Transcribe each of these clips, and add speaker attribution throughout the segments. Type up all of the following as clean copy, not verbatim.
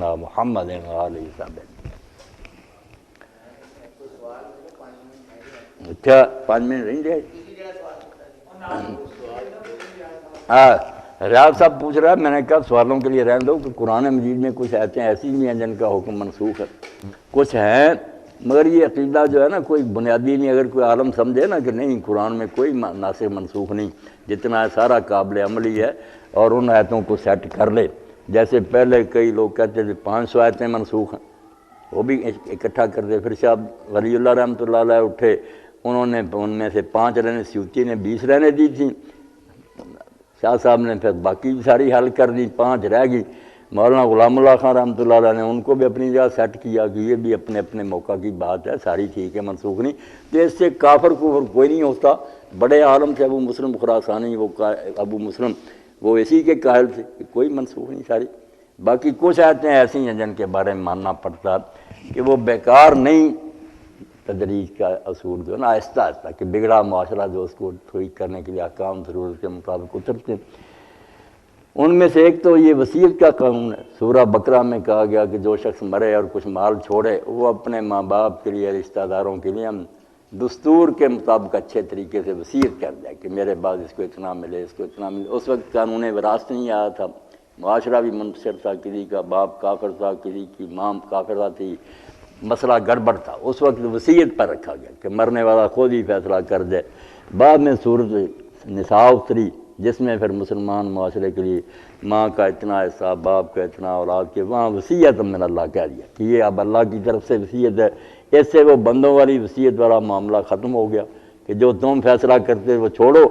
Speaker 1: سیدنا محمد علیہ السلام۔ اچھا 5 منٹ رہیں گے؟ ہاں ریاض صاحب پوچھ رہا ہے، میں نے کہا سوالوں کے لیے رہنے دو کہ قرآن مجید میں کچھ آیتیں ایسی بھی ہیں جن کا حکم منسوخ ہے، کچھ ہیں، مگر یہ عقیدہ جو ہے نا کوئی بنیادی نہیں۔ اگر کوئی عالم سمجھے نا کہ نہیں قرآن میں کوئی ناسخ منسوخ نہیں، جتنا ہے سارا قابل عملی ہے، اور ان آیتوں کو سیٹ کر لے، جیسے پہلے کئی لوگ کہتے تھے 500 آیتیں منسوخ ہیں، وہ بھی اکٹھا کر دے۔ پھر شاہ ولی اللہ رحمۃ اللہ علیہ اٹھے، انہوں نے ان میں سے 5 رہنے، سیوطی نے 20 رہنے دی تھیں، شاہ صاحب نے پھر باقی ساری حل کر دی، 5 رہ گئی۔ مولانا غلام اللہ خان رحمۃ اللہ علیہ نے ان کو بھی اپنی جگہ سیٹ کیا کہ یہ بھی اپنے اپنے موقع کی بات ہے، ساری ٹھیک ہے، منسوخ نہیں۔ تو اس سے کافر کوئی نہیں ہوتا۔ بڑے عالم تھے ابو مسلم خراسانی، وہ ابو مسلم وہ اسی کے قائل تھے کہ کوئی منسوخ نہیں ساری۔ باقی کچھ آیتیں ایسی ہیں جن کے بارے میں ماننا پڑتا کہ وہ بیکار نہیں۔ تدریج کا اصول جو ہے نا آہستہ آہستہ، کہ بگڑا معاشرہ جو اس کو ٹھیک کرنے کے لیے احکام ضرورت کے مطابق اترتے ہیں۔ ان میں سے ایک تو یہ وصیت کا قانون ہے۔ سورہ بقرہ میں کہا گیا کہ جو شخص مرے اور کچھ مال چھوڑے، وہ اپنے ماں باپ کے لیے، رشتہ داروں کے لیے دستور کے مطابق اچھے طریقے سے وصیت کر دے کہ میرے بعد اس کو اتنا ملے، اس کو اتنا ملے۔ اس وقت قانون وراثت نہیں آیا تھا، معاشرہ بھی منتشر تھا، کسی کا باپ کافر تھا، کسی کی ماں کافرہ تھی، مسئلہ گڑبڑ تھا۔ اس وقت وصیت پر رکھا گیا کہ مرنے والا خود ہی فیصلہ کر دے۔ بعد میں سورۃ نساء اتری، جس میں پھر مسلمان معاشرے کے لیے ماں کا اتنا حصہ، باپ کا اتنا، اولاد کے، وہاں وصیت من اللہ کہہ دیا کہ یہ اب اللہ کی طرف سے وصیت ہے۔ اس سے وہ بندوں والی وصیت والا معاملہ ختم ہو گیا کہ جو تم فیصلہ کرتے وہ چھوڑو،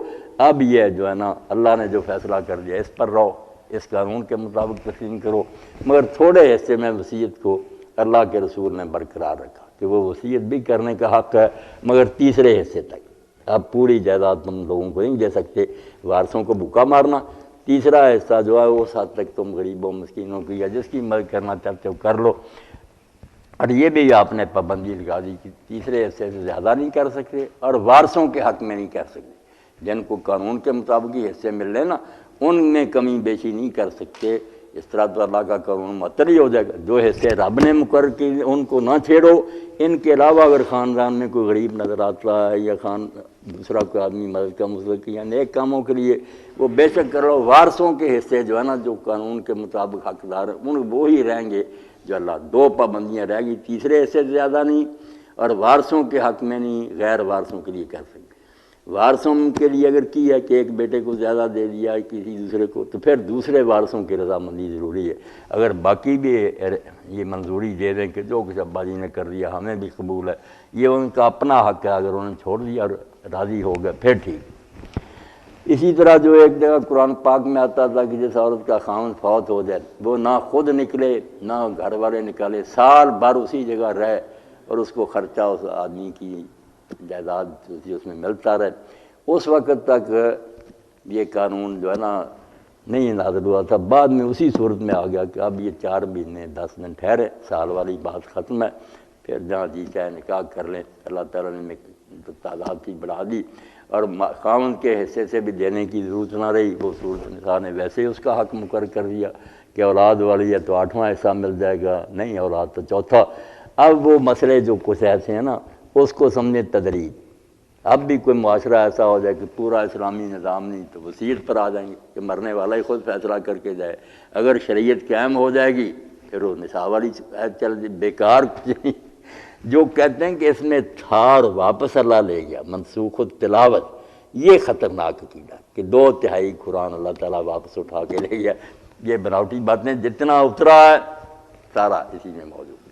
Speaker 1: اب یہ جو ہے نا اللہ نے جو فیصلہ کر دیا اس پر رہو، اس قانون کے مطابق تسلیم کرو۔ مگر تھوڑے حصے میں وصیت کو اللہ کے رسول نے برقرار رکھا کہ وہ وصیت بھی کرنے کا حق ہے، مگر تیسرے حصے تک۔ اب پوری جائیداد تم لوگوں کو نہیں دے سکتے، وارثوں کو بھوکا مارنا۔ تیسرا حصہ جو ہے اس حد تک تم غریبوں مسکینوں کی یا جس کی مدد کرنا چاہتے ہو کر لو۔ اور یہ بھی آپ نے پابندی لگا دی کہ تیسرے حصے سے زیادہ نہیں کر سکتے، اور وارثوں کے حق میں نہیں کر سکتے۔ جن کو قانون کے مطابق ہی حصے مل لیں نا، ان میں کمی بیشی نہیں کر سکتے۔ اس طرح تو اللہ کا قانون معطل ہی ہو جائے گا۔ جو حصے رب نے مقرر کیے ان کو نہ چھیڑو۔ ان کے علاوہ اگر خاندان میں کوئی غریب نظر آتا ہے یا دوسرا کوئی آدمی مدد کا مستحق یا نیک کاموں کے لیے، وہ بے شک کر لو۔ وارثوں کے حصے جو ہے نا، جو قانون کے مطابق حقدار ہیں، ان وہی رہیں گے جو اللہ۔ 2 پابندیاں رہ گئی، تیسرے حصے سے زیادہ نہیں، اور وارثوں کے حق میں نہیں، غیر وارثوں کے لیے کر سکتے۔ وارثوں کے لیے اگر کی ہے کہ ایک بیٹے کو زیادہ دے دیا کسی دوسرے کو، تو پھر دوسرے وارثوں کی رضامندی ضروری ہے۔ اگر باقی بھی یہ منظوری دے دیں کہ جو کچھ ابا جی نے کر دیا ہمیں بھی قبول ہے، یہ ان کا اپنا حق ہے۔ اگر انہوں نے چھوڑ دیا اور راضی ہو گئے پھر ٹھیک۔ اسی طرح جو ایک جگہ قرآن پاک میں آتا تھا کہ جس عورت کا خاوند فوت ہو جائے، وہ نہ خود نکلے نہ گھر والے نکالے، سال بھر اسی جگہ رہے، اور اس کو خرچہ اس آدمی کی جائیداد اس میں ملتا رہے۔ اس وقت تک یہ قانون جو ہے نا نہیں نازل ہوا تھا۔ بعد میں اسی صورت میں آ گیا کہ اب یہ 4 مہینے 10 دن ٹھہرے، سال والی بات ختم ہے، پھر جہاں جی چاہے نکاح کر لیں۔ اللہ تعالیٰ نے تعداد کی بڑھا دی، اور خاوند کے حصے سے بھی دینے کی ضرورت نہ رہی۔ وہ سورۃ النساء نے ویسے ہی اس کا حق مقرر کر دیا کہ اولاد والی ہے تو 8واں حصہ مل جائے گا، نہیں اولاد تو 4تھا۔ اب وہ مسئلے جو کچھ ایسے ہیں نا، اس کو سمجھے تدریج۔ اب بھی کوئی معاشرہ ایسا ہو جائے کہ پورا اسلامی نظام نہیں، تو وصیت پر آ جائیں گے کہ مرنے والا ہی خود فیصلہ کر کے جائے۔ اگر شریعت قائم ہو جائے گی پھر وہ نساء والی چل بیکار کچھ نہیں۔ جو کہتے ہیں کہ اس میں تھار واپس اللہ لے گیا، منسوخ التلاوت، یہ خطرناک عقیدہ کہ 2/3 قرآن اللہ تعالیٰ واپس اٹھا کے لے گیا۔ یہ بناوٹی باتیں، جتنا اترا ہے سارا اسی میں موجود۔